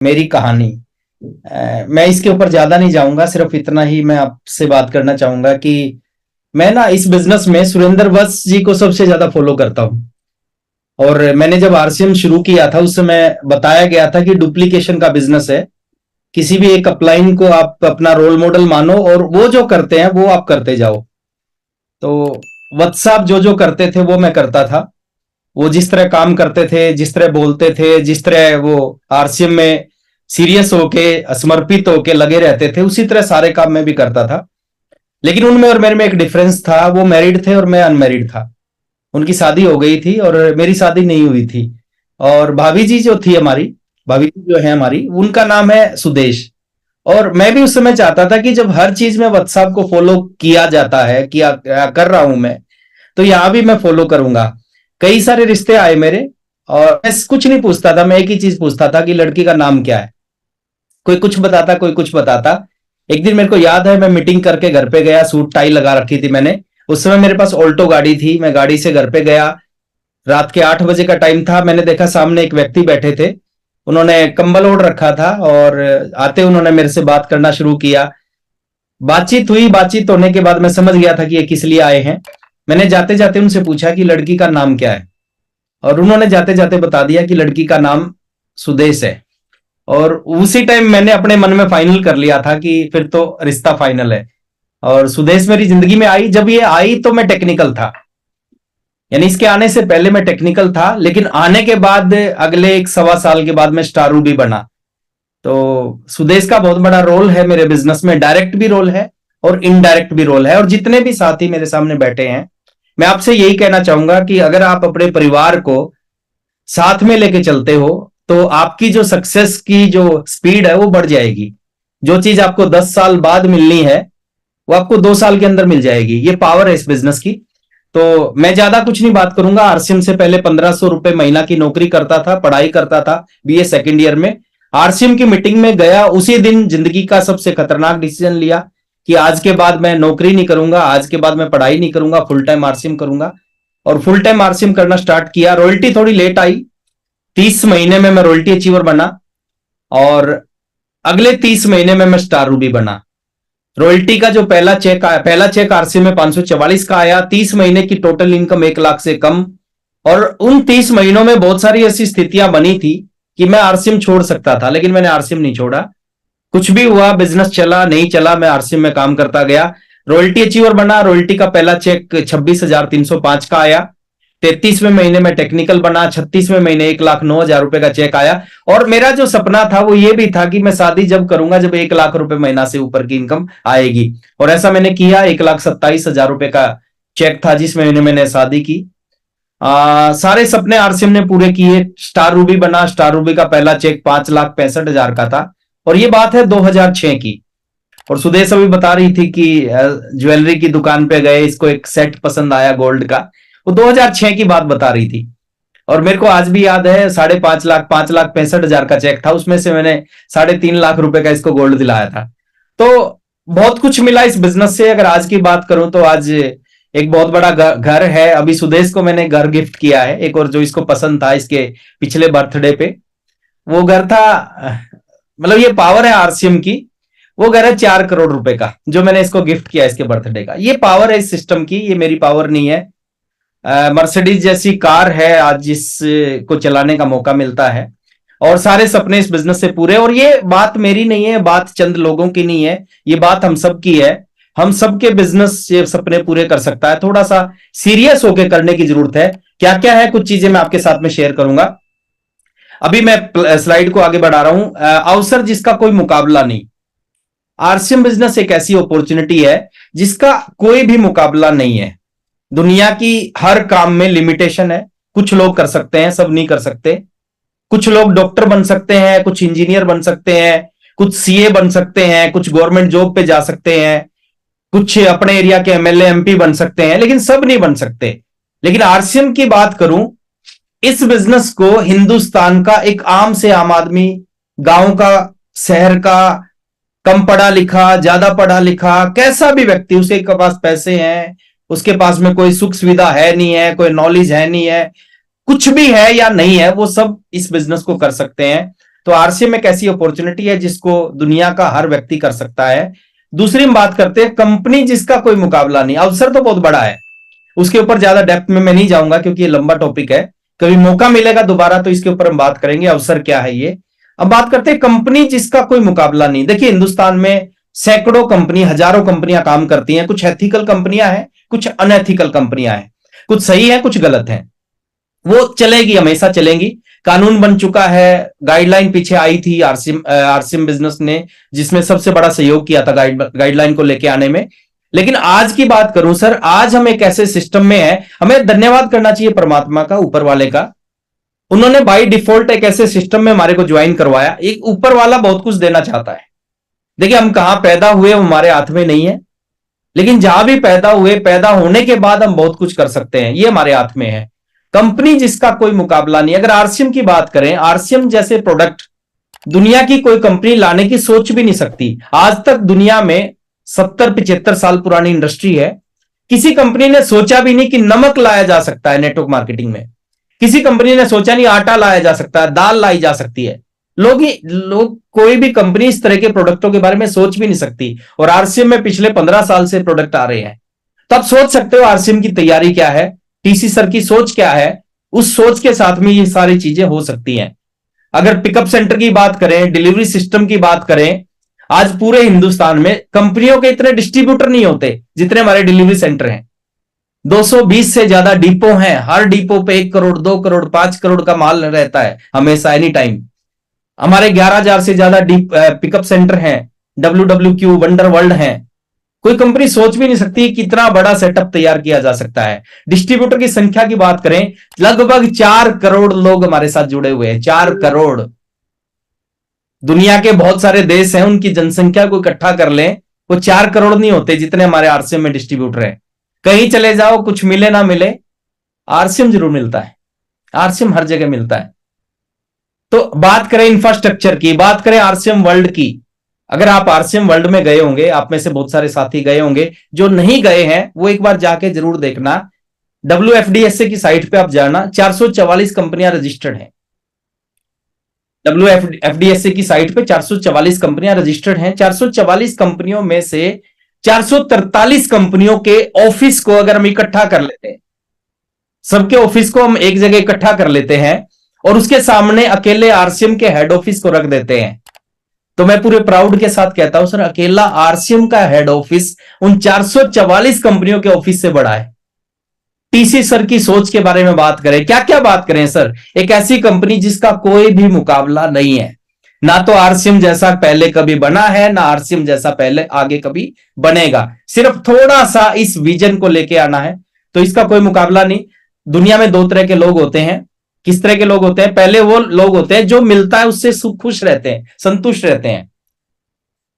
मेरी कहानी। मैं इसके ऊपर ज्यादा नहीं जाऊंगा, सिर्फ इतना ही मैं आपसे बात करना चाहूंगा कि मैं ना इस बिजनेस में सुरेंद्र वत्स जी को सबसे ज्यादा फॉलो करता हूँ। और मैंने जब आरसीएम शुरू किया था उस समय बताया गया था कि डुप्लीकेशन का बिजनेस है। किसी भी एक अपलाइन को आप अपना रोल मॉडल मानो और वो जो करते हैं वो आप करते जाओ। तो वत्स साहब जो जो करते थे वो मैं करता था। वो जिस तरह काम करते थे, जिस तरह बोलते थे, जिस तरह वो आरसीएम में सीरियस होके समर्पित होके लगे रहते थे, उसी तरह सारे काम मैं भी करता था। लेकिन उनमें और मेरे में एक डिफरेंस था, वो मैरिड थे और मैं अनमैरिड था। उनकी शादी हो गई थी और मेरी शादी नहीं हुई थी। और भाभी जी जो थी हमारी, भाभी जी जो है हमारी, उनका नाम है सुदेश। और मैं भी उस समय चाहता था कि जब हर चीज में व्हाट्सएप को फॉलो किया जाता है, किया कर रहा हूं मैं, तो यहां भी मैं फॉलो करूंगा। कई सारे रिश्ते आए मेरे, और मैं कुछ नहीं पूछता था, मैं एक ही चीज पूछता था कि लड़की का नाम क्या है। कोई कुछ बताता, कोई कुछ बताता। एक दिन मेरे को याद है, मैं मीटिंग करके घर पे गया, सूट टाई लगा रखी थी मैंने। उस समय मेरे पास ऑल्टो गाड़ी थी, मैं गाड़ी से घर पे गया। रात के 8 बजे का टाइम था। मैंने देखा सामने एक व्यक्ति बैठे थे, उन्होंने कंबल ओढ़ रखा था और आते उन्होंने मेरे से बात करना शुरू किया। बातचीत हुई, बातचीत होने के बाद मैं समझ गया था कि ये किस लिए आए हैं। मैंने जाते जाते उनसे पूछा कि लड़की का नाम क्या है, और उन्होंने जाते जाते बता दिया कि लड़की का नाम सुदेश है। और उसी टाइम मैंने अपने मन में फाइनल कर लिया था कि फिर तो रिश्ता फाइनल है। और सुदेश मेरी जिंदगी में आई। जब ये आई तो मैं टेक्निकल था, यानी इसके आने से पहले मैं टेक्निकल था, लेकिन आने के बाद अगले 1 सवा साल के बाद मैं स्टारू भी बना। तो सुदेश का बहुत बड़ा रोल है मेरे बिजनेस में, डायरेक्ट भी रोल है और इनडायरेक्ट भी रोल है। और जितने भी साथी मेरे सामने बैठे हैं, मैं आपसे यही कहना चाहूंगा कि अगर आप अपने परिवार को साथ में लेके चलते हो तो आपकी जो सक्सेस की जो स्पीड है वो बढ़ जाएगी। जो चीज आपको 10 साल बाद मिलनी है वो आपको 2 साल के अंदर मिल जाएगी। ये पावर है इस बिजनेस की। तो मैं ज्यादा कुछ नहीं बात करूंगा। आरसीएम से पहले 1500 रुपए महीना की नौकरी करता था, पढ़ाई करता था बीए सेकेंड ईयर में। आरसीएम की मीटिंग में गया, उसी दिन जिंदगी का सबसे खतरनाक डिसीजन लिया कि आज के बाद मैं नौकरी नहीं करूंगा, आज के बाद मैं पढ़ाई नहीं करूंगा, फुल टाइम आरसीएम करूंगा। और फुल टाइम आरसीएम करना स्टार्ट किया। रॉयल्टी थोड़ी लेट आई, 30 महीने में मैं रॉयल्टी अचीवर बना, और अगले 30 महीने में मैं स्टार रूबी बना। रॉयल्टी का जो पहला चेक आया, पहला चेक आरसीएम में 544 का आया। 30 महीने की टोटल इनकम 1 लाख से कम। और उन 30 महीनों में बहुत सारी ऐसी स्थितियां बनी थी कि मैं आरसीएम छोड़ सकता था, लेकिन मैंने आरसीएम नहीं छोड़ा। कुछ भी हुआ, बिजनेस चला नहीं चला, मैं आरसीएम में काम करता गया। रॉयल्टी अचीवर बना। रॉयल्टी का पहला चेक 26,305 का आया। 33वें महीने में टेक्निकल बना। 36वें महीने 1,09,000 रुपए का चेक आया। और मेरा जो सपना था वो ये भी था कि मैं शादी जब करूंगा जब 1 लाख रुपए महीना से ऊपर की इनकम आएगी। और ऐसा मैंने किया। 1,27,000 रुपए का चेक था जिस महीने मैंने शादी की। सारे सपने आरसीएम ने पूरे किए। स्टार रूबी बना। स्टार रूबी का पहला चेक 5,65,000 का था, और ये बात है 2006 की। और सुदेश अभी बता रही थी कि ज्वेलरी की दुकान पे गए, इसको एक सेट पसंद आया गोल्ड का। वो 2006 की बात बता रही थी। और मेरे को आज भी याद है, 5.5 लाख, 5,65,000 का चेक था, उसमें से मैंने 3.5 लाख रुपए का इसको गोल्ड दिलाया था। तो बहुत कुछ मिला इस बिजनेस से। अगर आज की बात करूं तो आज एक बहुत बड़ा घर है। अभी सुदेश को मैंने घर गिफ्ट किया है एक, और जो इसको पसंद था इसके पिछले बर्थडे पे वो घर था। मतलब ये पावर है आरसीएम की। वो घर है 4 करोड़ रुपए का, जो मैंने इसको गिफ्ट किया इसके बर्थडे का। ये पावर है इस सिस्टम की, ये मेरी पावर नहीं है। मर्सिडीज जैसी कार है आज जिसको चलाने का मौका मिलता है, और सारे सपने इस बिजनेस से पूरे। और ये बात मेरी नहीं है, बात चंद लोगों की नहीं है, ये बात हम सब की है। हम सबके बिजनेस से सपने पूरे कर सकता है। थोड़ा सा सीरियस होकर करने की जरूरत है। क्या क्या है, कुछ चीजें मैं आपके साथ में शेयर करूंगा। अभी मैं स्लाइड को आगे बढ़ा रहा हूं। अवसर जिसका कोई मुकाबला नहीं। आरसीएम बिजनेस एक ऐसी अपॉर्चुनिटी है जिसका कोई भी मुकाबला नहीं है। दुनिया की हर काम में लिमिटेशन है। कुछ लोग कर सकते हैं, सब नहीं कर सकते। कुछ लोग डॉक्टर बन सकते हैं, कुछ इंजीनियर बन सकते हैं, कुछ सीए बन सकते हैं, कुछ गवर्नमेंट जॉब पे जा सकते हैं, कुछ अपने एरिया के एमएलए एमपी बन सकते हैं, लेकिन सब नहीं बन सकते। लेकिन आरसीएम की बात करूं, इस बिजनेस को हिंदुस्तान का एक आम से आम आदमी, गांव का, शहर का, कम पढ़ा लिखा, ज्यादा पढ़ा लिखा, कैसा भी व्यक्ति, उसके पास पैसे हैं, उसके पास में कोई सुख सुविधा है नहीं है, कोई नॉलेज है नहीं है, कुछ भी है या नहीं है, वो सब इस बिजनेस को कर सकते हैं। तो आरसीएम एक ऐसी अपॉर्चुनिटी है जिसको दुनिया का हर व्यक्ति कर सकता है। दूसरी हम बात करते हैं कंपनी जिसका कोई मुकाबला नहीं। अवसर तो बहुत बड़ा है, उसके ऊपर ज्यादा डेप्थ में मैं नहीं जाऊंगा क्योंकि ये लंबा टॉपिक है। कभी मौका मिलेगा दोबारा तो इसके ऊपर हम बात करेंगे अवसर क्या है ये। अब बात करते हैं कंपनी जिसका कोई मुकाबला नहीं। देखिए हिंदुस्तान में सैकड़ों कंपनी, हजारों कंपनियां काम करती हैं। कुछ एथिकल कंपनियां हैं, कुछ अनएथिकल कंपनियां हैं, कुछ सही है कुछ गलत है। वो चलेगी, हमेशा चलेंगी। कानून बन चुका है, गाइडलाइन पीछे आई थी आरसीएम बिजनेस ने, जिसमें सबसे बड़ा सहयोग किया था गाइडलाइन को लेके आने में। लेकिन आज की बात करूं सर, आज हम एक ऐसे सिस्टम में है, हमें धन्यवाद करना चाहिए परमात्मा का, ऊपर वाले का। उन्होंने बाय डिफॉल्ट एक ऐसे सिस्टम में हमारे को ज्वाइन करवाया। एक ऊपर वाला बहुत कुछ देना चाहता है। देखिए हम कहां पैदा हुए वो हमारे हाथ में नहीं है, लेकिन जहां भी पैदा हुए, पैदा होने के बाद हम बहुत कुछ कर सकते हैं, ये हमारे हाथ में है। कंपनी जिसका कोई मुकाबला नहीं। अगर आरसीएम की बात करें, आरसीएम जैसे प्रोडक्ट दुनिया की कोई कंपनी लाने की सोच भी नहीं सकती। आज तक दुनिया में 70-75 साल पुरानी इंडस्ट्री है, किसी कंपनी ने सोचा भी नहीं कि नमक लाया जा सकता है नेटवर्क मार्केटिंग में। किसी कंपनी ने सोचा नहीं आटा लाया जा सकता है, दाल लाई जा सकती है। लोग कोई भी कंपनी इस तरह के प्रोडक्टों के बारे में सोच भी नहीं सकती। और आरसीएम में पिछले 15 साल से प्रोडक्ट आ रहे हैं। तो आप सोच सकते हो आरसीएम की तैयारी क्या है, टीसी सर की सोच क्या है। उस सोच के साथ में ये सारी चीजें हो सकती हैं। अगर पिकअप सेंटर की बात करें, डिलीवरी सिस्टम की बात करें, आज पूरे हिंदुस्तान में कंपनियों के इतने डिस्ट्रीब्यूटर नहीं होते जितने हमारे डिलीवरी सेंटर हैं। 220 से ज्यादा डिपो हैं। हर डिपो पे 1 करोड़, 2 करोड़, 5 करोड़ का माल रहता है हमेशा, एनी टाइम। हमारे 11,000 से ज्यादा पिकअप सेंटर हैं, WWQ, वंडर वर्ल्ड हैं। कोई कंपनी सोच भी नहीं सकती कितना बड़ा सेटअप तैयार किया जा सकता है। डिस्ट्रीब्यूटर की संख्या की बात करें, लगभग 4 करोड़ लोग हमारे साथ जुड़े हुए हैं। 4 करोड़। दुनिया के बहुत सारे देश हैं, उनकी जनसंख्या को इकट्ठा कर लें, वो 4 करोड़ नहीं होते जितने हमारे आरसीएम में डिस्ट्रीब्यूटर हैं। कहीं चले जाओ, कुछ मिले ना मिले, आरसीएम जरूर मिलता है। आरसीएम हर जगह मिलता है। तो बात करें इंफ्रास्ट्रक्चर की, बात करें आरसीएम वर्ल्ड की। अगर आप आरसीएम वर्ल्ड में गए होंगे, आप में से बहुत सारे साथी गए होंगे, जो नहीं गए हैं वो एक बार जाके जरूर देखना। WFDSA की साइट पे आप जाना, 444 कंपनियां रजिस्टर्ड हैं। WFDSA की साइट पे 444 कंपनियां रजिस्टर्ड हैं। 444 कंपनियों में से 443 कंपनियों के ऑफिस को अगर हम इकट्ठा कर लेते हैं, सबके ऑफिस को हम एक जगह इकट्ठा कर लेते हैं और उसके सामने अकेले आरसीएम के हेड ऑफिस को रख देते हैं, तो मैं पूरे प्राउड के साथ कहता हूं सर, अकेला आरसीएम का हेड ऑफिस उन 444 कंपनियों के ऑफिस से बड़ा है। टीसी सर की सोच के बारे में बात करें, क्या क्या बात करें सर। एक ऐसी कंपनी जिसका कोई भी मुकाबला नहीं है। ना तो आरसीएम जैसा पहले कभी बना है, ना आरसीएम जैसा पहले आगे कभी बनेगा। सिर्फ थोड़ा सा इस विजन को लेके आना है, तो इसका कोई मुकाबला नहीं। दुनिया में 2 तरह के लोग होते हैं। किस तरह के लोग होते हैं? पहले वो लोग होते हैं जो मिलता है उससे खुश रहते हैं, संतुष्ट रहते हैं।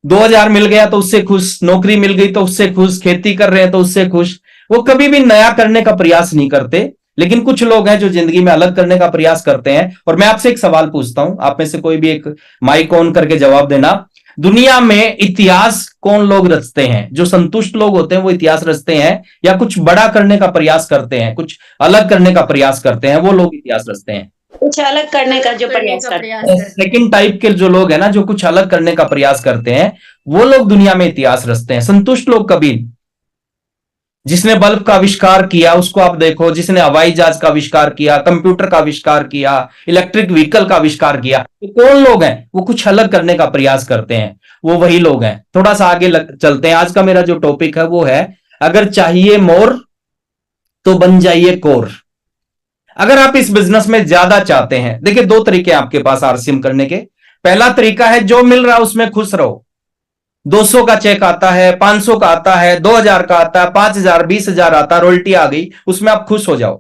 2000 मिल गया तो उससे खुश, नौकरी मिल गई तो उससे खुश, खेती कर रहे हैं तो उससे खुश। वो कभी भी नया करने का प्रयास नहीं करते। लेकिन कुछ लोग हैं जो जिंदगी में अलग करने का प्रयास करते हैं। और मैं आपसे एक सवाल पूछता हूं, आप में से कोई भी एक माइक ऑन करके जवाब देना। दुनिया में इतिहास कौन लोग रचते हैं? जो संतुष्ट लोग होते हैं वो इतिहास रचते हैं, या कुछ बड़ा करने का प्रयास करते हैं, कुछ अलग करने का प्रयास करते हैं, वो लोग इतिहास रचते हैं? कुछ अलग करने का जो प्रयास करते हैं। सेकंड टाइप के जो लोग हैं ना, जो कुछ अलग करने का प्रयास करते हैं, वो लोग दुनिया में इतिहास रचते हैं। संतुष्ट लोग कभी। जिसने बल्ब का आविष्कार किया उसको आप देखो, जिसने हवाई जहाज का आविष्कार किया, कंप्यूटर का आविष्कार किया, इलेक्ट्रिक व्हीकल का आविष्कार किया, तो कौन लोग हैं? वो कुछ अलग करने का प्रयास करते हैं, वो वही लोग हैं। थोड़ा सा आगे चलते हैं। आज का मेरा जो टॉपिक है वो है, अगर चाहिए मोर तो बन जाइए कोर। अगर आप इस बिजनेस में ज्यादा चाहते हैं, देखिए 2 तरीके हैं आपके पास आरसीएम करने के। पहला तरीका है जो मिल रहा है उसमें खुश रहो। 200 का चेक आता है, 500 का आता है, 2000 का आता है, 5000, 20,000 आता है, रॉयल्टी आ गई, उसमें आप खुश हो जाओ।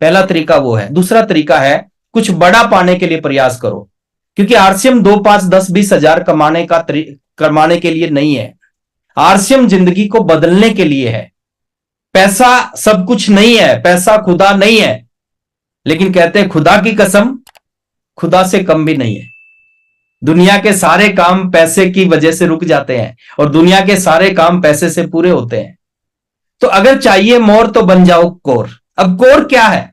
पहला तरीका वो है। दूसरा तरीका है कुछ बड़ा पाने के लिए प्रयास करो, क्योंकि आरसीएम 2, 5, 10, 20,000 कमाने के लिए नहीं है। आरसीएम जिंदगी को बदलने के लिए है। पैसा सब कुछ नहीं है, पैसा खुदा नहीं है, लेकिन कहते हैं खुदा की कसम, खुदा से कम भी नहीं है। दुनिया के सारे काम पैसे की वजह से रुक जाते हैं और दुनिया के सारे काम पैसे से पूरे होते हैं। तो अगर चाहिए मोर तो बन जाओ कोर। अब कोर क्या है?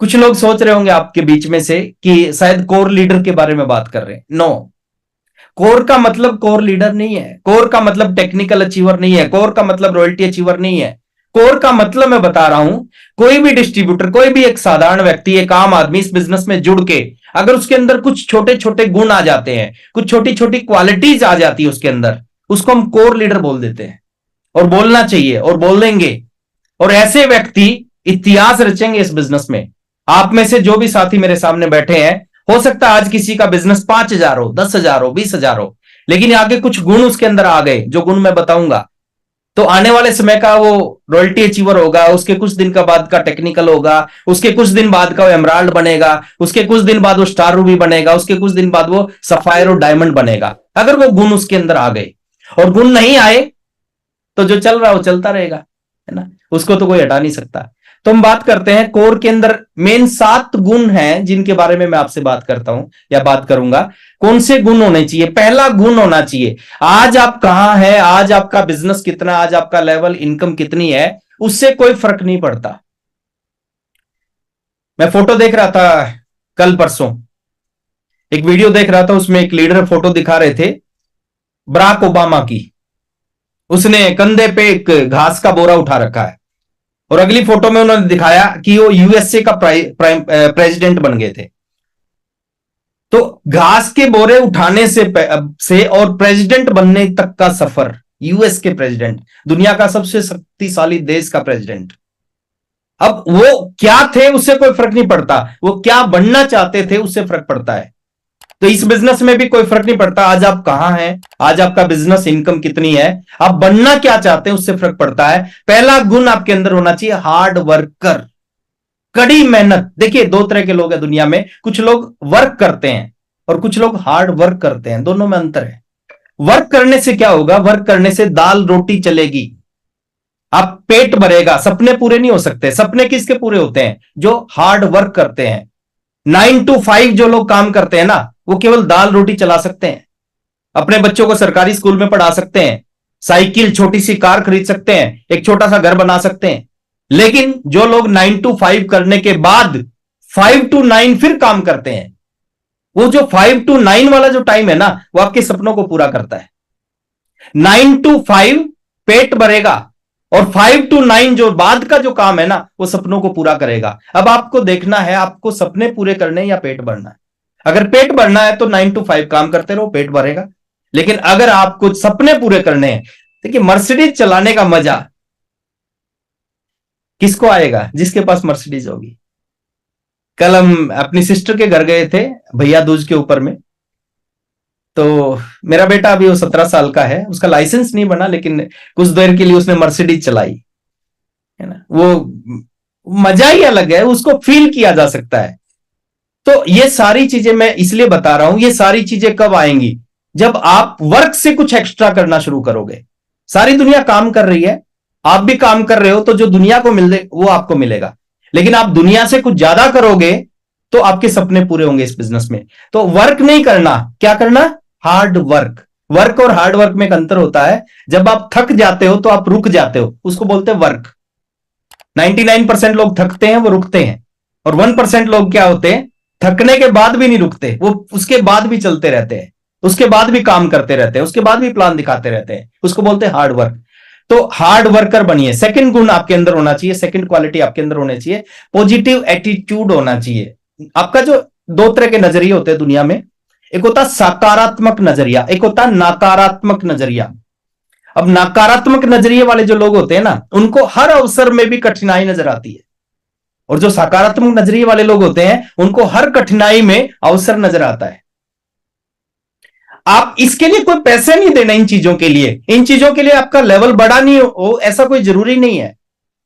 कुछ लोग सोच रहे होंगे आपके बीच में से कि शायद कोर लीडर के बारे में बात कर रहे हैं। नो, कोर का मतलब कोर लीडर नहीं है, कोर का मतलब टेक्निकल अचीवर नहीं है, कोर का मतलब रॉयल्टी अचीवर नहीं है। कोर का मतलब मैं बता रहा हूं, कोई भी डिस्ट्रीब्यूटर, कोई भी एक साधारण व्यक्ति, एक आम आदमी इस बिजनेस में जुड़ के अगर उसके अंदर कुछ छोटे छोटे गुण आ जाते हैं, कुछ छोटी छोटी क्वालिटीज आ जाती है उसके अंदर, उसको हम कोर लीडर बोल देते हैं। और बोलना चाहिए और बोल देंगे। और ऐसे व्यक्ति इतिहास रचेंगे इस बिजनेस में। आप में से जो भी साथी मेरे सामने बैठे हैं, हो सकता है आज किसी का बिजनेस 5,000 हो, 10,000 हो, 20,000 हो, लेकिन आगे कुछ गुण उसके अंदर आ गए, जो गुण मैं बताऊंगा, तो आने वाले समय का वो रॉयल्टी अचीवर होगा, उसके कुछ दिन का बाद का टेक्निकल होगा, उसके कुछ दिन बाद का वो एमराल्ड बनेगा, उसके कुछ दिन बाद वो स्टार रूबी बनेगा, उसके कुछ दिन बाद वो सफायर और डायमंड बनेगा, अगर वो गुण उसके अंदर आ गए। और गुण नहीं आए तो जो चल रहा है वो चलता रहेगा, है ना, उसको तो कोई हटा नहीं सकता। तो हम बात करते हैं कोर के अंदर मेन 7 गुण हैं जिनके बारे में मैं आपसे बात करता हूं या बात करूंगा। कौन से गुण होने चाहिए? पहला गुण होना चाहिए, आज आप कहां हैं, आज आपका बिजनेस कितना, आज आपका लेवल इनकम कितनी है, उससे कोई फर्क नहीं पड़ता। मैं फोटो देख रहा था कल परसों, एक वीडियो देख रहा था, उसमें एक लीडर फोटो दिखा रहे थे बराक ओबामा की। उसने कंधे पे एक घास का बोरा उठा रखा है और अगली फोटो में उन्होंने दिखाया कि वो यूएसए का प्रेसिडेंट बन गए थे। तो घास के बोरे उठाने से और प्रेसिडेंट बनने तक का सफर, यूएस के प्रेसिडेंट, दुनिया का सबसे शक्तिशाली देश का प्रेसिडेंट, अब वो क्या थे उससे कोई फर्क नहीं पड़ता, वो क्या बनना चाहते थे उससे फर्क पड़ता है। तो इस बिजनेस में भी कोई फर्क नहीं पड़ता आज आप कहां हैं, आज आपका बिजनेस इनकम कितनी है, आप बनना क्या चाहते हैं उससे फर्क पड़ता है। पहला गुण आपके अंदर होना चाहिए हार्ड वर्कर, कड़ी मेहनत। देखिए 2 तरह के लोग हैं दुनिया में, कुछ लोग वर्क करते हैं और कुछ लोग हार्ड वर्क करते हैं, दोनों में अंतर है। वर्क करने से क्या होगा? वर्क करने से दाल रोटी चलेगी, आप पेट भरेगा, सपने पूरे नहीं हो सकते। सपने किसके पूरे होते हैं? जो हार्ड वर्क करते हैं। 9 to 5 जो लोग काम करते हैं ना, वो केवल दाल रोटी चला सकते हैं, अपने बच्चों को सरकारी स्कूल में पढ़ा सकते हैं, साइकिल, छोटी सी कार खरीद सकते हैं, एक छोटा सा घर बना सकते हैं। लेकिन जो लोग 9 to 5 करने के बाद 5 to 9 फिर काम करते हैं, वो जो 5 to 9 वाला जो टाइम है ना, वो आपके सपनों को पूरा करता है। 9 to 5 पेट भरेगा और 5 to 9 जो बाद का जो काम है ना, वो सपनों को पूरा करेगा। अब आपको देखना है आपको सपने पूरे करने या पेट भरना है। अगर पेट भरना है तो 9 to 5 काम करते रहो, पेट भरेगा। लेकिन अगर आपको सपने पूरे करने हैं, देखिए मर्सिडीज चलाने का मजा किसको आएगा? जिसके पास मर्सिडीज होगी। कल हम अपनी सिस्टर के घर गए थे भैया दूज के ऊपर में, तो मेरा बेटा अभी वो 17 साल का है, उसका लाइसेंस नहीं बना, लेकिन कुछ देर के लिए उसने मर्सिडीज चलाई, है ना। वो मजा ही अलग है, उसको फील किया जा सकता है। तो ये सारी चीजें मैं इसलिए बता रहा हूं, ये सारी चीजें कब आएंगी? जब आप वर्क से कुछ एक्स्ट्रा करना शुरू करोगे। सारी दुनिया काम कर रही है, आप भी काम कर रहे हो, तो जो दुनिया को मिले वो आपको मिलेगा। लेकिन आप दुनिया से कुछ ज्यादा करोगे तो आपके सपने पूरे होंगे इस बिजनेस में। तो वर्क नहीं करना, क्या करना? Hard work. वर्क और हार्ड वर्क में एक अंतर होता है। जब आप थक जाते हो तो आप रुक जाते हो, उसको बोलते हैं वर्क। 99% लोग थकते हैं, वो रुकते हैं। और 1% लोग क्या होते हैं? थकने के बाद भी नहीं रुकते, वो उसके बाद भी चलते रहते हैं, उसके बाद भी काम करते रहते हैं, उसके बाद भी प्लान दिखाते रहते हैं, उसको बोलते हैं हार्ड वर्क। तो हार्ड वर्कर बनिए। सेकंड गुण आपके अंदर होना चाहिए, सेकंड क्वालिटी आपके अंदर होनी चाहिए, पॉजिटिव एटीट्यूड होना चाहिए। आपका जो 2 तरह के नजरिए होते हैं दुनिया में, एक होता सकारात्मक नजरिया, एक होता नकारात्मक नजरिया। अब नकारात्मक नजरिए वाले जो लोग होते हैं ना, उनको हर अवसर में भी कठिनाई नजर आती है, और जो सकारात्मक नजरिए वाले लोग होते हैं उनको हर कठिनाई में अवसर नजर आता है। आप इसके लिए कोई पैसे नहीं देना, इन चीजों के लिए, इन चीजों के लिए आपका लेवल बड़ा नहीं हो ऐसा कोई जरूरी नहीं है।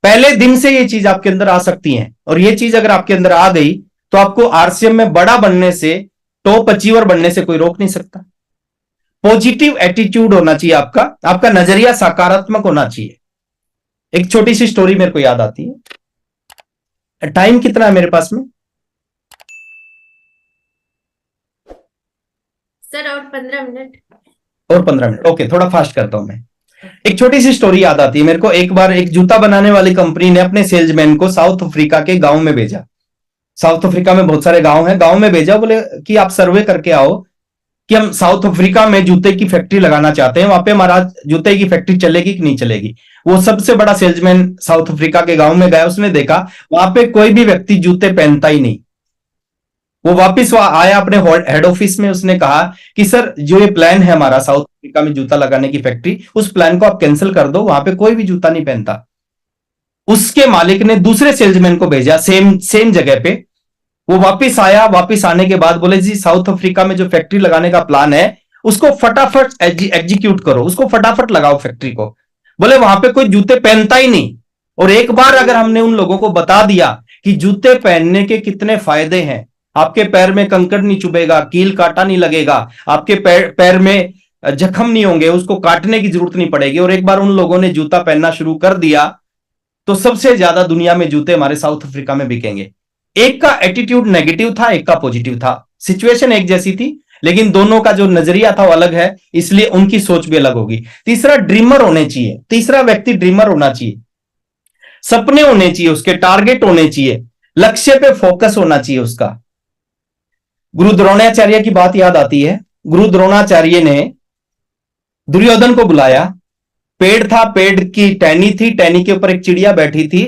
पहले दिन से ये चीज आपके अंदर आ सकती है, और ये चीज अगर आपके अंदर आ गई तो आपको आरसीएम में बड़ा बनने से, टॉप अचीवर बनने से कोई रोक नहीं सकता। पॉजिटिव एटीट्यूड होना चाहिए आपका, आपका नजरिया सकारात्मक होना चाहिए। एक छोटी सी स्टोरी मेरे को याद आती है। टाइम कितना है मेरे पास में? सर और 15 मिनट। और 15 मिनट, ओके, थोड़ा फास्ट करता हूं मैं। एक छोटी सी स्टोरी याद आती है मेरे को। एक बार एक जूता बनाने वाली कंपनी ने अपने सेल्समैन को साउथ अफ्रीका के गांव में भेजा। साउथ अफ्रीका में बहुत सारे गांव हैं, गांव में भेजा, बोले कि आप सर्वे करके आओ कि हम साउथ अफ्रीका में जूते की फैक्ट्री लगाना चाहते हैं, वहां पे हमारा जूते की फैक्ट्री चलेगी कि नहीं चलेगी। वो सबसे बड़ा सेल्समैन साउथ अफ्रीका के गांव में गया, उसने देखा वहां पे कोई भी व्यक्ति जूते पहनता ही नहीं। वो वापस आया अपने हेड ऑफिस में, उसने कहा कि सर जो ये प्लान है हमारा साउथ अफ्रीका में जूता लगाने की फैक्ट्री, उस प्लान को आप कैंसिल कर दो, वहां पे कोई भी जूता नहीं पहनता। उसके मालिक ने दूसरे सेल्समैन को भेजा सेम सेम जगह पे, वो वापस आया, वापस आने के बाद बोले जी साउथ अफ्रीका में जो फैक्ट्री लगाने का प्लान है उसको फटाफट एग्जीक्यूट करो, उसको फटाफट लगाओ फैक्ट्री को। बोले वहां पे कोई जूते पहनता ही नहीं। और एक बार अगर हमने उन लोगों को बता दिया कि जूते पहनने के कितने फायदे हैं, आपके पैर में कंकड़ नहीं चुभेगा, कील काटा नहीं लगेगा, आपके पैर में जख्म नहीं होंगे, उसको काटने की जरूरत नहीं पड़ेगी, और एक बार उन लोगों ने जूता पहनना शुरू कर दिया तो सबसे ज्यादा दुनिया में जूते हमारे साउथ अफ्रीका में बिकेंगे। एक का एटीट्यूड नेगेटिव था, एक का पॉजिटिव था, सिचुएशन एक जैसी थी, लेकिन दोनों का जो नजरिया था वो अलग है, इसलिए उनकी सोच भी अलग होगी। तीसरा, ड्रीमर होने चाहिए, तीसरा व्यक्ति ड्रीमर होना चाहिए, सपने होने चाहिए, उसके टारगेट होने चाहिए, लक्ष्य पे फोकस होना चाहिए उसका। गुरु द्रोणाचार्य की बात याद आती है। गुरु द्रोणाचार्य ने दुर्योधन को बुलाया, पेड़ था, पेड़ की टहनी थी, टहनी के ऊपर एक चिड़िया बैठी थी,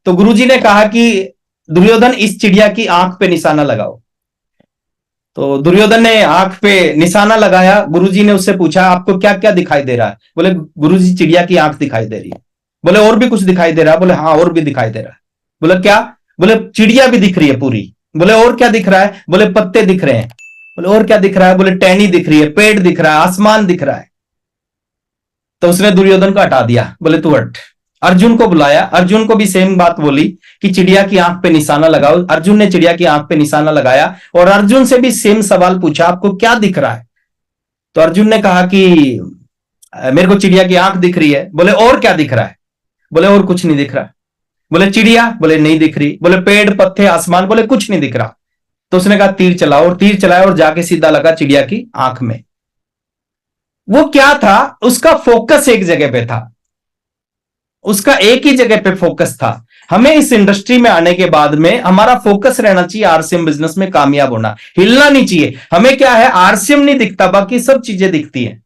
तो गुरुजी ने कहा कि दुर्योधन इस चिड़िया की आंख पे निशाना लगाओ। तो दुर्योधन ने आंख पे निशाना लगाया, गुरुजी ने उससे पूछा आपको क्या क्या दिखाई दे रहा है? बोले गुरुजी चिड़िया की आंख दिखाई दे रही है। बोले और भी कुछ दिखाई दे रहा है? बोले हाँ और भी दिखाई दे रहा है। बोले क्या? बोले चिड़िया भी दिख रही है पूरी। बोले और क्या दिख रहा है? बोले पत्ते दिख रहे हैं। बोले और क्या दिख रहा है? बोले टहनी दिख रही है, पेड़ दिख रहा है, आसमान दिख रहा है। तो उसने दुर्योधन को हटा दिया, बोले तू हट। अर्जुन को बुलाया, अर्जुन को भी सेम बात बोली कि चिड़िया की आंख पे निशाना लगाओ। अर्जुन ने चिड़िया की आंख पे निशाना लगाया और अर्जुन से भी सेम सवाल पूछा आपको क्या दिख रहा है? तो अर्जुन ने कहा कि मेरे को चिड़िया की आंख दिख रही है। बोले और क्या दिख रहा है? बोले और कुछ नहीं दिख रहा। बोले चिड़िया? बोले नहीं दिख रही। बोले पेड़ पत्ते आसमान? बोले कुछ नहीं दिख रहा। तो उसने कहा तीर चलाओ, और तीर चलाया और जाके सीधा लगा चिड़िया की आंख में। वो क्या था? उसका फोकस एक जगह पे था, उसका एक ही जगह पे फोकस था। हमें इस इंडस्ट्री में आने के बाद में हमारा फोकस रहना चाहिए आरसीएम बिजनेस में कामयाब होना, हिलना नहीं चाहिए। हमें क्या है, आरसीएम नहीं दिखता, बाकी सब चीजें दिखती हैं,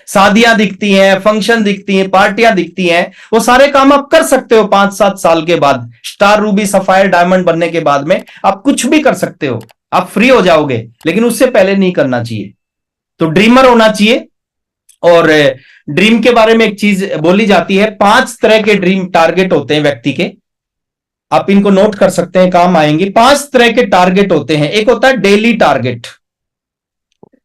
शादियां दिखती हैं, फंक्शन दिखती हैं, पार्टियां दिखती हैं। वो सारे काम आप कर सकते हो 5-7 साल के बाद, स्टार, रूबी, सफायर, डायमंड बनने के बाद में आप कुछ भी कर सकते हो, आप फ्री हो जाओगे, लेकिन उससे पहले नहीं करना चाहिए। तो ड्रीमर होना चाहिए। और ड्रीम के बारे में एक चीज बोली जाती है, 5 तरह के ड्रीम टारगेट होते हैं व्यक्ति के, आप इनको नोट कर सकते हैं, काम आएंगे। 5 तरह के टारगेट होते हैं। एक होता है डेली टारगेट।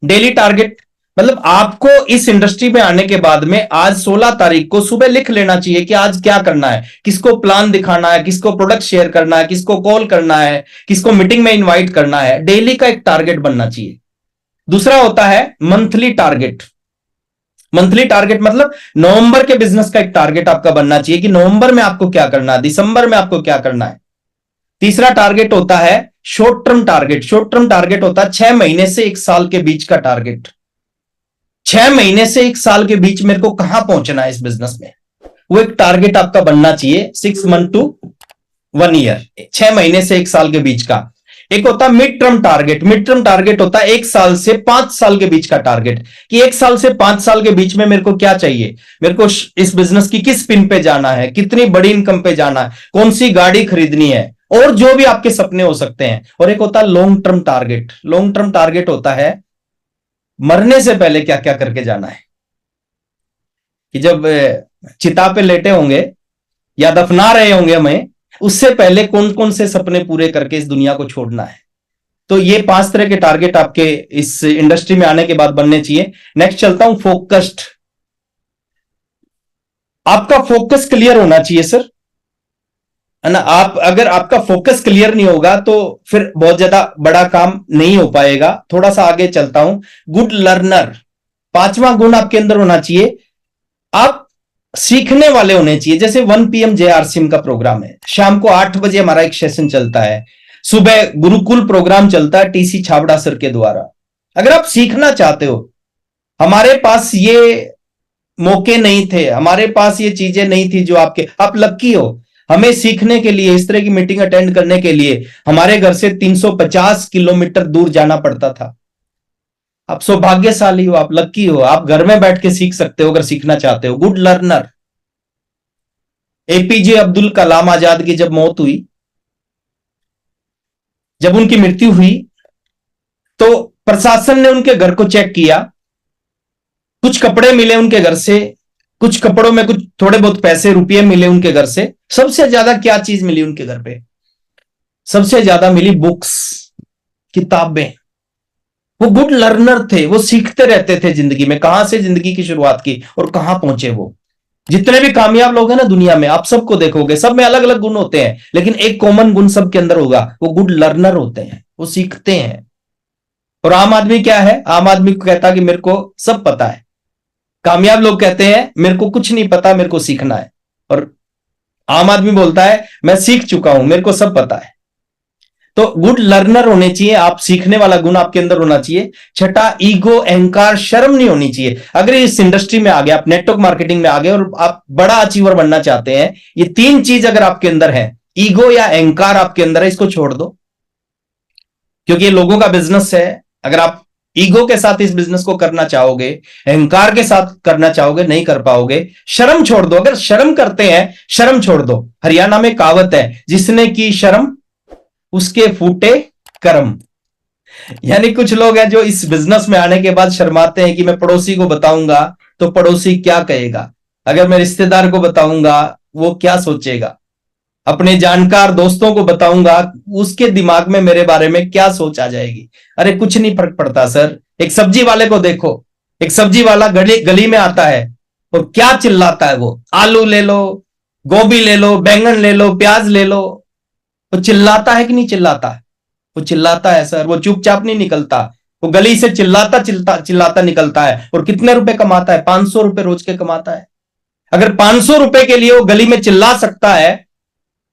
डेली टारगेट मतलब आपको इस इंडस्ट्री में आने के बाद में आज 16 तारीख को सुबह लिख लेना चाहिए कि आज क्या करना है, किसको प्लान दिखाना है, किसको प्रोडक्ट शेयर करना है, किसको कॉल करना है, किसको मीटिंग में इनवाइट करना है। डेली का एक टारगेट बनना चाहिए। दूसरा होता है मंथली टारगेट। मंथली टारगेट मतलब नवंबर के बिजनेस का एक टारगेट आपका बनना चाहिए कि नवंबर में आपको क्या करना है, दिसंबर में आपको क्या करना है। तीसरा टारगेट होता है short term target. Short term target होता है 6 महीने से 1 साल के बीच का टारगेट। 6 महीने से 1 साल के बीच मेरे को कहां पहुंचना है इस बिजनेस में, वो एक टारगेट आपका बनना चाहिए। 6 मंथ टू 1 ईयर, 6 महीने से 1 साल के बीच का। एक होता है mid term target. Mid term target होता है 1 साल से 5 साल के बीच का टारगेट, कि 1 साल से 5 साल के बीच में मेरे को क्या चाहिए, मेरे को इस बिजनेस की किस पिन पे जाना है, कितनी बड़ी इनकम पे जाना है, कौन सी गाड़ी खरीदनी है, और जो भी आपके सपने हो सकते हैं। और एक होता है long term target. Long term target होता है मरने से पहले क्या क्या करके जाना है, कि जब चिता पे लेटे होंगे या दफना रहे होंगे हमें, उससे पहले कौन कौन से सपने पूरे करके इस दुनिया को छोड़ना है। तो ये 5 तरह के टारगेट आपके इस इंडस्ट्री में आने के बाद बनने चाहिए। नेक्स्ट चलता हूं, फोकस्ड। आपका फोकस क्लियर होना चाहिए सर, है ना। आप अगर आपका फोकस क्लियर नहीं होगा तो फिर बहुत ज्यादा बड़ा काम नहीं हो पाएगा। थोड़ा सा आगे चलता हूं, गुड लर्नर। 5वां गुण आपके अंदर होना चाहिए, आप सीखने वाले होने चाहिए। जैसे 1 PM JRCM का प्रोग्राम है, शाम को 8 बजे हमारा एक सेशन चलता है, सुबह गुरुकुल प्रोग्राम चलता है TC छाबड़ा सर के द्वारा। अगर आप सीखना चाहते हो, हमारे पास ये मौके नहीं थे, हमारे पास ये चीजें नहीं थी जो आपके, आप लक्की हो। हमें सीखने के लिए, इस तरह की मीटिंग अटेंड करने के लिए हमारे घर से 350 किलोमीटर दूर जाना पड़ता था। आप सौभाग्यशाली हो, आप लकी हो, आप घर में बैठ के सीख सकते हो अगर सीखना चाहते हो। Good learner. APJ Abdul Kalam Azad की जब मौत हुई, जब उनकी मृत्यु हुई, तो प्रशासन ने उनके घर को चेक किया। कुछ कपड़े मिले उनके घर से, कुछ कपड़ों में कुछ थोड़े बहुत पैसे रुपये मिले उनके घर से। सबसे ज्यादा क्या चीज मिली उनके घर पे? सबसे ज्यादा मिली बुक्स, किताबें। वो गुड लर्नर थे, वो सीखते रहते थे जिंदगी में, कहां से जिंदगी की शुरुआत की और कहां पहुंचे वो। जितने भी कामयाब लोग हैं ना दुनिया में, आप सबको देखोगे, सब में अलग अलग गुण होते हैं, लेकिन एक कॉमन गुण सबके अंदर होगा, वो गुड लर्नर होते हैं, वो सीखते हैं। और आम आदमी क्या है? आम आदमी को कहता है कि मेरे को सब पता है। कामयाब लोग कहते हैं मेरे को कुछ नहीं पता, मेरे को सीखना है। और आम आदमी बोलता है मैं सीख चुका हूं, मेरे को सब पता है। तो गुड लर्नर होने चाहिए आप, सीखने वाला गुण आपके अंदर होना चाहिए। छठा, ईगो, अहंकार, शर्म नहीं होनी चाहिए। अगर इस इंडस्ट्री में आ गए, आप नेटवर्क मार्केटिंग में आ गए और आप बड़ा अचीवर बनना चाहते हैं, ये तीन चीज अगर आपके अंदर है, ईगो या अहंकार आपके अंदर है, इसको छोड़ दो, क्योंकि ये लोगों का बिजनेस है। अगर आप ईगो के साथ इस बिजनेस को करना चाहोगे, अहंकार के साथ करना चाहोगे, नहीं कर पाओगे। शर्म छोड़ दो, अगर शर्म करते हैं, शर्म छोड़ दो। हरियाणा में कहावत है, जिसने की शर्म उसके फूटे कर्म। यानी कुछ लोग हैं जो इस बिजनेस में आने के बाद शर्माते हैं कि मैं पड़ोसी को बताऊंगा तो पड़ोसी क्या कहेगा, अगर मैं रिश्तेदार को बताऊंगा वो क्या सोचेगा, अपने जानकार दोस्तों को बताऊंगा उसके दिमाग में मेरे बारे में क्या सोच आ जाएगी। अरे कुछ नहीं फर्क पड़ता सर। एक सब्जी वाले को देखो, एक सब्जी वाला गली गली में आता है और क्या चिल्लाता है वो, आलू ले लो, गोभी ले लो, बैंगन ले लो, प्याज ले लो। वो चिल्लाता है कि नहीं चिल्लाता है? वो चिल्लाता है सर, वो चुपचाप नहीं निकलता, वो गली से चिल्लाता चिल्लाता चिल्लाता निकलता है। और कितने रुपए कमाता है? 500 रुपए रोज के कमाता है। अगर 500 रुपए के लिए वो गली में चिल्ला सकता है,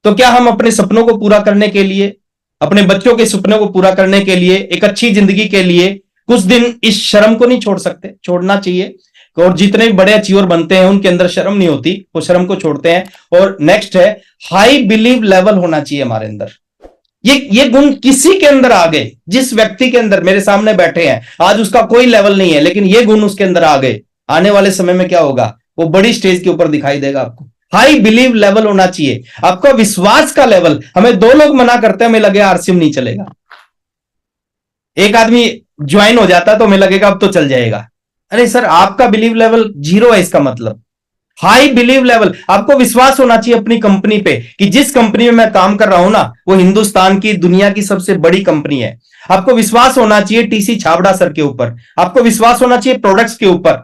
तो क्या हम अपने सपनों को पूरा करने के लिए, अपने बच्चों के सपनों को पूरा करने के लिए, एक अच्छी जिंदगी के लिए कुछ दिन इस शर्म को नहीं छोड़ सकते? छोड़ना चाहिए। और जितने भी बड़े अचीवर बनते हैं उनके अंदर शर्म नहीं होती, वो शर्म को छोड़ते हैं। और नेक्स्ट है, हाई बिलीव लेवल होना चाहिए हमारे अंदर। ये गुण किसी के अंदर आ गए, जिस व्यक्ति के अंदर मेरे सामने बैठे हैं, आज उसका कोई लेवल नहीं है, लेकिन ये गुण उसके अंदर आ गए, आने वाले समय में क्या होगा? वो बड़ी स्टेज के ऊपर दिखाई देगा आपको। हाई बिलीव लेवल होना चाहिए आपका, विश्वास का लेवल। हमें दो लोग मना करते हैं, हमें लगे आरसीएम नहीं चलेगा। एक आदमी ज्वाइन हो जाता है तो हमें लगेगा अब तो चल जाएगा। अरे सर, आपका बिलीव लेवल जीरो है, इसका मतलब। हाई बिलीव लेवल, आपको विश्वास होना चाहिए अपनी कंपनी पे कि जिस कंपनी में मैं काम कर रहा हूं ना, वो हिंदुस्तान की, दुनिया की सबसे बड़ी कंपनी है। आपको विश्वास होना चाहिए टीसी छाबड़ा सर के ऊपर, आपको विश्वास होना चाहिए प्रोडक्ट्स के ऊपर,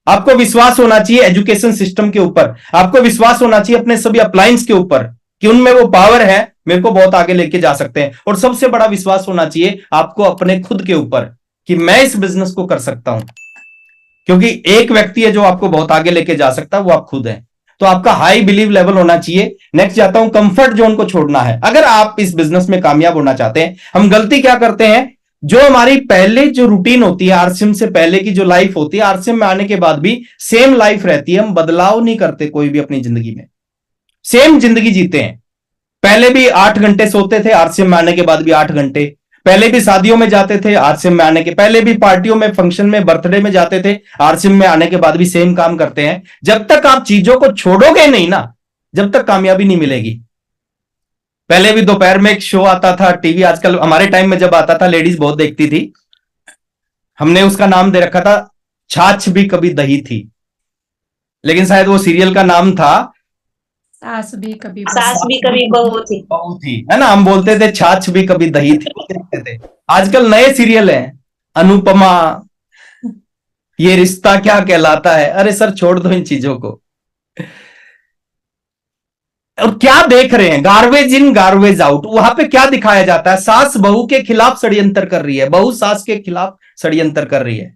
आपको विश्वास होना चाहिए एजुकेशन सिस्टम के ऊपर, आपको विश्वास होना चाहिए अपने सभी अप्लायंस के ऊपर कि उनमें वो पावर है, मेरे को बहुत आगे लेके जा सकते हैं। और सबसे बड़ा विश्वास होना चाहिए आपको अपने खुद के ऊपर कि मैं इस बिजनेस को कर सकता हूं, क्योंकि एक व्यक्ति है जो आपको बहुत आगे लेके जा सकता है, वो आप खुद हैं। तो आपका हाई बिलीव लेवल होना चाहिए। नेक्स्ट जाता हूं, कंफर्ट जोन को छोड़ना है। अगर आप इस बिजनेस में कामयाब होना चाहते हैं, हम गलती क्या करते हैं, जो हमारी पहले जो रूटीन होती है, आरसीएम से पहले की जो लाइफ होती है, आरसीएम में आने के बाद भी सेम लाइफ रहती है। हम बदलाव नहीं करते कोई भी अपनी जिंदगी में, सेम जिंदगी जीते हैं। पहले भी 8 घंटे सोते थे, आरसीएम में आने के बाद भी 8 घंटे। पहले भी शादियों में जाते थे, आरसीएम में आने के पहले भी पार्टियों में, फंक्शन में, बर्थडे में जाते थे, आरसीएम में आने के बाद भी सेम काम करते हैं। जब तक आप चीजों को छोड़ोगे नहीं ना, जब तक कामयाबी नहीं मिलेगी। पहले भी दोपहर में एक शो आता था टीवी, आजकल हमारे टाइम में जब आता था लेडीज बहुत देखती थी, हमने उसका नाम दे रखा था छाछ भी कभी दही थी, लेकिन शायद वो सीरियल का नाम था सास भी कभी बहू थी। बहू थी, है ना। हम बोलते थे छाछ भी कभी दही थी, देखते थे। आजकल नए सीरियल हैं, अनुपमा, ये रिश्ता क्या कहलाता है। अरे सर, छोड़ दो इन चीजों को। और क्या देख रहे हैं, गार्बेज इन गार्बेज आउट। वहां पे क्या दिखाया जाता है? सास बहू के खिलाफ षड्यंत्र कर रही है, बहू सास के खिलाफ षड्यंत्र कर रही है।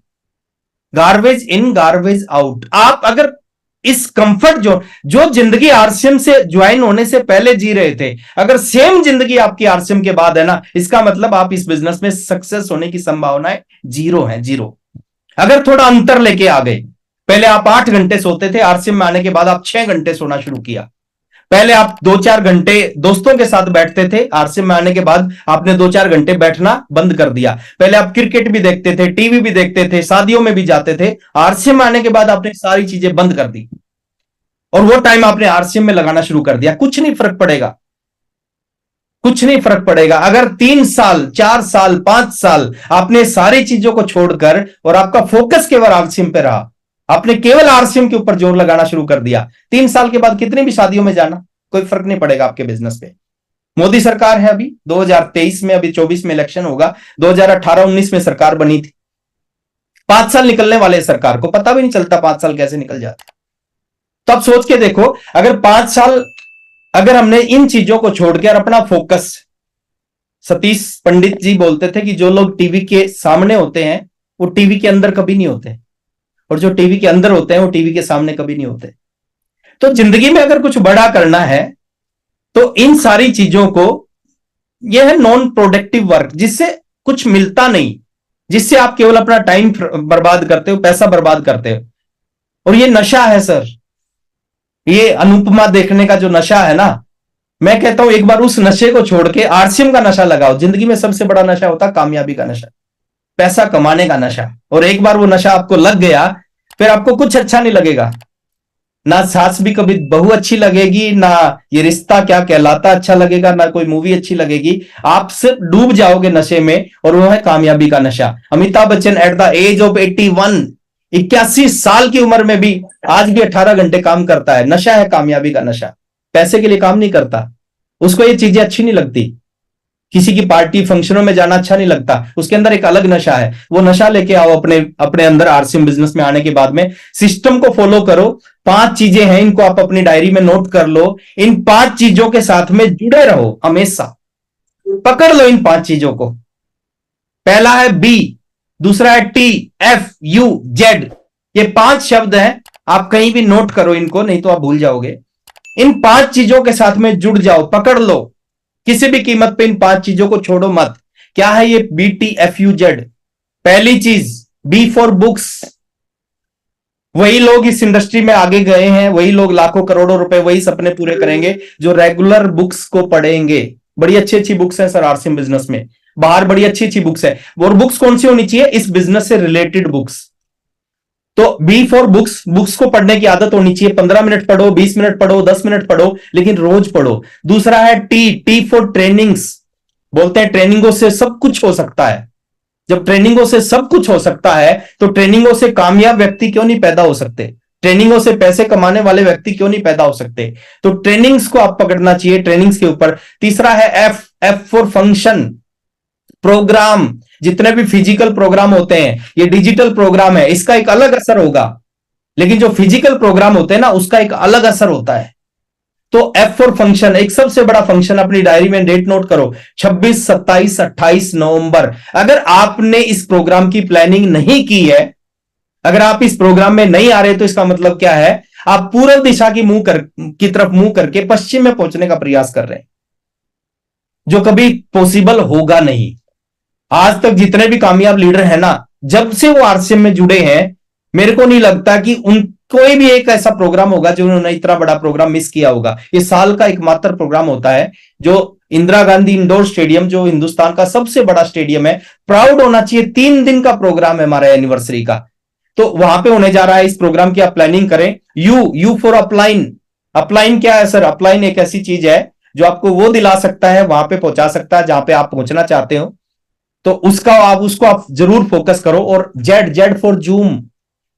Garbage in garbage out. आप अगर इस कंफर्ट जोन, जो जिंदगी आरसीएम से ज्वाइन होने से पहले जी रहे थे, अगर सेम जिंदगी आपकी आरसीएम के बाद है ना, इसका मतलब आप इस बिजनेस में सक्सेस होने की संभावनाएं जीरो है, जीरो। अगर थोड़ा अंतर लेके आ गए, पहले आप 8 घंटे सोते थे, आरसीएम में आने के बाद आप 6 घंटे सोना शुरू किया, पहले आप 2-4 घंटे दोस्तों के साथ बैठते थे, आरसीएम में आने के बाद आपने 2-4 घंटे बैठना बंद कर दिया। पहले आप क्रिकेट भी देखते थे, टीवी भी देखते थे, शादियों में भी जाते थे। आरसीएम में आने के बाद आपने सारी चीजें बंद कर दी और वो टाइम आपने आरसीएम में लगाना शुरू कर दिया। कुछ नहीं फर्क पड़ेगा, कुछ नहीं फर्क पड़ेगा। अगर 3 साल, 4 साल, 5 साल आपने सारी चीजों को छोड़कर और आपका फोकस केवल आरसीएम पे रहा, आपने केवल आरसीएम के ऊपर जोर लगाना शुरू कर दिया, 3 साल के बाद कितनी भी शादियों में जाना, कोई फर्क नहीं पड़ेगा आपके बिजनेस पे। मोदी सरकार है अभी 2023 में, अभी 24 में इलेक्शन होगा, 2018-19 में सरकार बनी थी। 5 साल निकलने वाले सरकार को पता भी नहीं चलता 5 साल कैसे निकल जाते। तो अब सोच के देखो, अगर 5 साल अगर हमने इन चीजों को छोड़कर अपना फोकस, सतीश पंडित जी बोलते थे कि जो लोग टीवी के सामने होते हैं वो टीवी के अंदर कभी नहीं होते, और जो टीवी के अंदर होते हैं वो टीवी के सामने कभी नहीं होते। तो जिंदगी में अगर कुछ बड़ा करना है तो इन सारी चीजों को, यह है नॉन प्रोडक्टिव वर्क, जिससे कुछ मिलता नहीं, जिससे आप केवल अपना टाइम बर्बाद करते हो, पैसा बर्बाद करते हो। और ये नशा है सर, ये अनुपमा देखने का जो नशा है ना, मैं कहता हूं एक बार उस नशे को छोड़ के आरसीएम का नशा लगाओ। जिंदगी में सबसे बड़ा नशा होता है कामयाबी का नशा, पैसा कमाने का नशा। और एक बार वो नशा आपको लग गया, फिर आपको कुछ अच्छा नहीं लगेगा। ना सास भी कभी बहू अच्छी लगेगी, ना ये रिश्ता क्या कहलाता अच्छा लगेगा, ना कोई मूवी अच्छी लगेगी। आप सिर्फ डूब जाओगे नशे में, और वो है कामयाबी का नशा। Amitabh Bachchan at the age of 81 साल की उम्र में भी आज भी 18 घंटे काम करता है। नशा है कामयाबी का नशा, पैसे के लिए काम नहीं करता। उसको ये चीजें अच्छी नहीं लगती, किसी की पार्टी फंक्शनों में जाना अच्छा नहीं लगता, उसके अंदर एक अलग नशा है। वो नशा लेके आओ अपने अपने अंदर। आरसीएम बिजनेस में आने के बाद में सिस्टम को फॉलो करो। 5 चीजें हैं, इनको आप अपनी डायरी में नोट कर लो। इन 5 चीजों के साथ में जुड़े रहो हमेशा, पकड़ लो इन 5 चीजों को। पहला है बी, दूसरा है टी, एफ, यू, जेड। ये 5 शब्द हैं, आप कहीं भी नोट करो इनको, नहीं तो आप भूल जाओगे। इन 5 चीजों के साथ में जुड़ जाओ, पकड़ लो, किसी भी कीमत पे इन 5 चीजों को छोड़ो मत। क्या है ये BTFUZ? पहली चीज, बी फॉर बुक्स। वही लोग इस इंडस्ट्री में आगे गए हैं, वही लोग लाखों करोड़ों रुपए, वही सपने पूरे करेंगे जो रेगुलर बुक्स को पढ़ेंगे। बड़ी अच्छी अच्छी बुक्स हैं सर आरसीएम बिजनेस में, बाहर बड़ी अच्छी अच्छी बुक्स है। और बुक्स कौन सी होनी चाहिए? इस बिजनेस से रिलेटेड बुक्स। तो बी फॉर बुक्स, बुक्स को पढ़ने की आदत होनी चाहिए। 15 मिनट पढ़ो, 20 मिनट पढ़ो, 10 मिनट पढ़ो, लेकिन रोज पढ़ो। दूसरा है टी, टी फॉर ट्रेनिंग्स। बोलते हैं ट्रेनिंगों से सब कुछ हो सकता है। जब ट्रेनिंगों से सब कुछ हो सकता है तो ट्रेनिंगों से कामयाब व्यक्ति क्यों नहीं पैदा हो सकते? ट्रेनिंगों से पैसे कमाने वाले व्यक्ति क्यों नहीं पैदा हो सकते? तो ट्रेनिंग्स को आप पकड़ना चाहिए, ट्रेनिंग्स के ऊपर। तीसरा है F, F for function, program. जितने भी फिजिकल प्रोग्राम होते हैं, ये डिजिटल प्रोग्राम है, इसका एक अलग असर होगा, लेकिन जो फिजिकल प्रोग्राम होते हैं ना, उसका एक अलग असर होता है। तो एफ फॉर फंक्शन, एक सबसे बड़ा फंक्शन, अपनी डायरी में डेट नोट करो, 26, 27, 28 नवंबर। अगर आपने इस प्रोग्राम की प्लानिंग नहीं की है, अगर आप इस प्रोग्राम में नहीं आ रहे, तो इसका मतलब क्या है? आप पूर्व दिशा की तरफ मुंह करके पश्चिम में पहुंचने का प्रयास कर रहे हैं, जो कभी पॉसिबल होगा नहीं। आज तक जितने भी कामयाब लीडर हैं ना, जब से वो आरसीएम में जुड़े हैं, मेरे को नहीं लगता कि उन कोई भी एक ऐसा प्रोग्राम होगा जो उन्होंने इतना बड़ा प्रोग्राम मिस किया होगा। ये साल का एकमात्र प्रोग्राम होता है जो इंदिरा गांधी इंडोर स्टेडियम, जो हिंदुस्तान का सबसे बड़ा स्टेडियम है, प्राउड होना चाहिए। 3 दिन का प्रोग्राम है हमारा एनिवर्सरी का, तो वहां पे होने जा रहा है। इस प्रोग्राम की आप प्लानिंग करें। You for upline. अपलाइन क्या है सर? अपलाइन एक ऐसी चीज है जो आपको वो दिला सकता है, वहां पे पहुंचा सकता है जहां पे आप पहुंचना चाहते हो। तो उसको आप जरूर फोकस करो। और जेड, जेड फॉर जूम।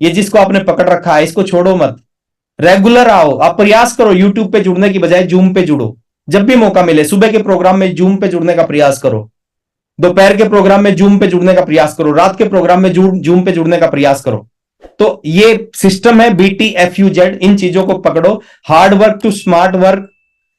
ये जिसको आपने पकड़ रखा है, इसको छोड़ो मत, रेगुलर आओ। आप प्रयास करो यूट्यूब पे जुड़ने की बजाय जूम पे जुड़ो। जब भी मौका मिले, सुबह के प्रोग्राम में जूम पे जुड़ने का प्रयास करो, दोपहर के प्रोग्राम में जूम पे जुड़ने का प्रयास करो, रात के प्रोग्राम में जूम पे जुड़ने का प्रयास करो। तो ये सिस्टम है BTFUZ। इन चीजों को पकड़ो। Hard work to smart work.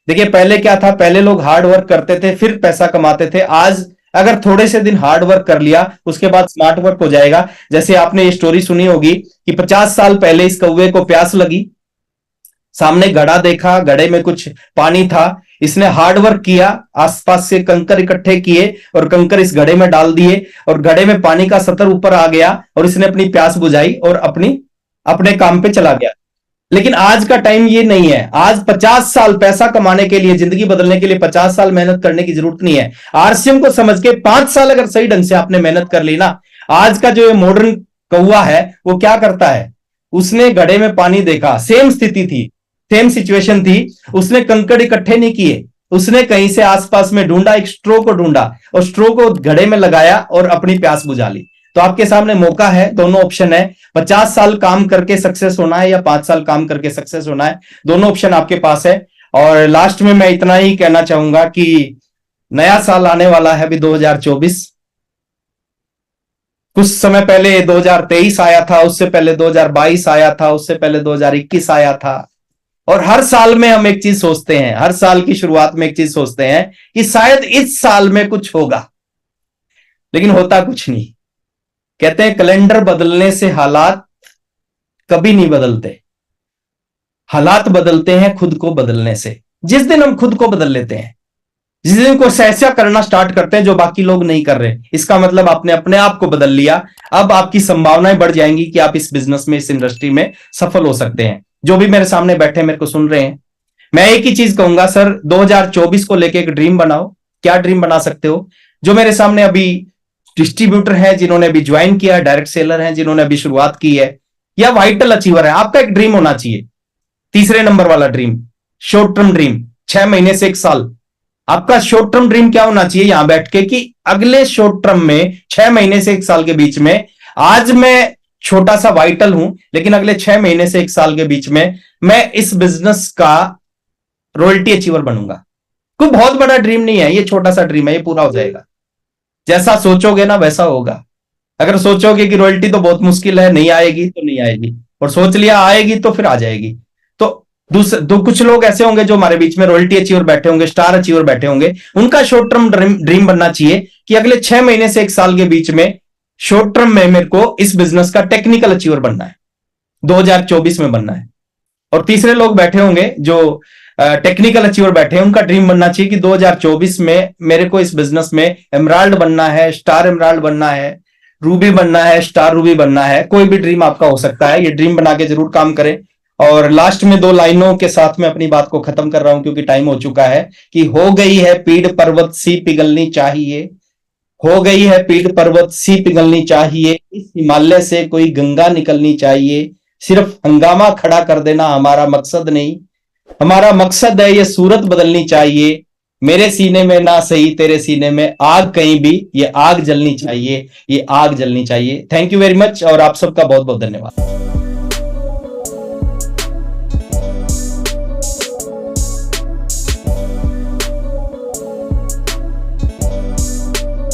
देखिए पहले क्या था, पहले लोग हार्ड वर्क करते थे फिर पैसा कमाते थे। आज अगर थोड़े से दिन हार्ड वर्क कर लिया, उसके बाद स्मार्ट वर्क हो जाएगा। जैसे आपने ये स्टोरी सुनी होगी कि 50 साल पहले इस कौवे को प्यास लगी, सामने घड़ा देखा, घड़े में कुछ पानी था, इसने हार्ड वर्क किया, आसपास से कंकर इकट्ठे किए और कंकर इस घड़े में डाल दिए, और घड़े में पानी का सतर ऊपर आ गया और इसने अपनी प्यास बुझाई और अपने काम पे चला गया। लेकिन आज का टाइम ये नहीं है। आज 50 साल पैसा कमाने के लिए, जिंदगी बदलने के लिए 50 साल मेहनत करने की जरूरत नहीं है। आरसीएम को समझ के 5 साल अगर सही ढंग से आपने मेहनत कर ली ना, आज का जो मॉडर्न कौवा है वो क्या करता है, उसने घड़े में पानी देखा, सेम स्थिति थी, सेम सिचुएशन थी, उसने कंकड़ इकट्ठे नहीं किए, उसने कहीं से आसपास में ढूंढा, एक स्ट्रो को ढूंढा और स्ट्रो को घड़े में लगाया और अपनी प्यास बुझा ली। तो आपके सामने मौका है, दोनों ऑप्शन है, 50 साल काम करके सक्सेस होना है या 5 साल काम करके सक्सेस होना है, दोनों ऑप्शन आपके पास है। और लास्ट में मैं इतना ही कहना चाहूंगा कि नया साल आने वाला है अभी 2024। कुछ समय पहले 2023 आया था, उससे पहले 2022 आया था, उससे पहले 2021 आया था। और हर साल में हम एक चीज सोचते हैं, हर साल की शुरुआत में एक चीज सोचते हैं कि शायद इस साल में कुछ होगा, लेकिन होता कुछ नहीं। कहते हैं कैलेंडर बदलने से हालात कभी नहीं बदलते, हालात बदलते हैं खुद को बदलने से। जिस दिन हम खुद को बदल लेते हैं, जिस दिन कुछ ऐसा करना स्टार्ट करते हैं जो बाकी लोग नहीं कर रहे, इसका मतलब आपने अपने आप को बदल लिया। अब आपकी संभावनाएं बढ़ जाएंगी कि आप इस बिजनेस में, इस इंडस्ट्री में सफल हो सकते हैं। जो भी मेरे सामने बैठे मेरे को सुन रहे हैं, मैं एक ही चीज कहूंगा सर, 2024 को लेके एक ड्रीम बनाओ। क्या ड्रीम बना सकते हो? जो मेरे सामने अभी डिस्ट्रीब्यूटर है, जिन्होंने अभी ज्वाइन किया, डायरेक्ट सेलर हैं जिन्होंने अभी शुरुआत की है, या वाइटल अचीवर है, आपका एक ड्रीम होना चाहिए। तीसरे नंबर वाला ड्रीम, शॉर्ट टर्म ड्रीम, 6 महीने से 1 साल। आपका शॉर्ट टर्म ड्रीम क्या होना चाहिए यहां बैठ के, कि अगले शॉर्ट टर्म में 6 महीने से 1 साल के बीच में, आज मैं छोटा सा वाइटल हूं, लेकिन अगले 6 महीने से 1 साल के बीच में मैं इस बिजनेस का रॉयल्टी अचीवर बनूंगा। कोई बहुत बड़ा ड्रीम नहीं है, ये छोटा सा ड्रीम है, ये पूरा हो जाएगा। जैसा सोचोगे ना वैसा होगा। अगर सोचोगे कि रॉयल्टी तो बहुत मुश्किल है, नहीं आएगी तो नहीं आएगी, और सोच लिया आएगी तो फिर आ जाएगी। तो कुछ लोग ऐसे होंगे जो हमारे बीच में रॉयल्टी अचीवर बैठे होंगे, स्टार अचीवर बैठे होंगे, उनका शॉर्ट टर्म ड्रीम बनना चाहिए कि अगले 6 महीने से 1 साल के बीच में शॉर्ट टर्म में मेरे को इस बिजनेस का टेक्निकल अचीवर बनना है, 2024 में बनना है। और तीसरे लोग बैठे होंगे जो टेक्निकल अचीवर बैठे हैं, उनका ड्रीम बनना चाहिए कि 2024 में मेरे को इस बिजनेस में एमराल्ड बनना है, स्टार एमराल्ड बनना है, रूबी बनना है, स्टार रूबी बनना है। कोई भी ड्रीम आपका हो सकता है, ये ड्रीम बना के जरूर काम करें। और लास्ट में 2 लाइनों के साथ मैं अपनी बात को खत्म कर रहा हूं, क्योंकि टाइम हो चुका है, कि हो गई है पीड़ पर्वत सी पिघलनी चाहिए, हो गई है पीड़ पर्वत सी पिघलनी चाहिए, इस हिमालय से कोई गंगा निकलनी चाहिए। सिर्फ हंगामा खड़ा कर देना हमारा मकसद नहीं, हमारा मकसद है ये सूरत बदलनी चाहिए। मेरे सीने में ना सही, तेरे सीने में आग कहीं भी, ये आग जलनी चाहिए, ये आग जलनी चाहिए। थैंक यू वेरी मच, और आप सबका बहुत बहुत धन्यवाद।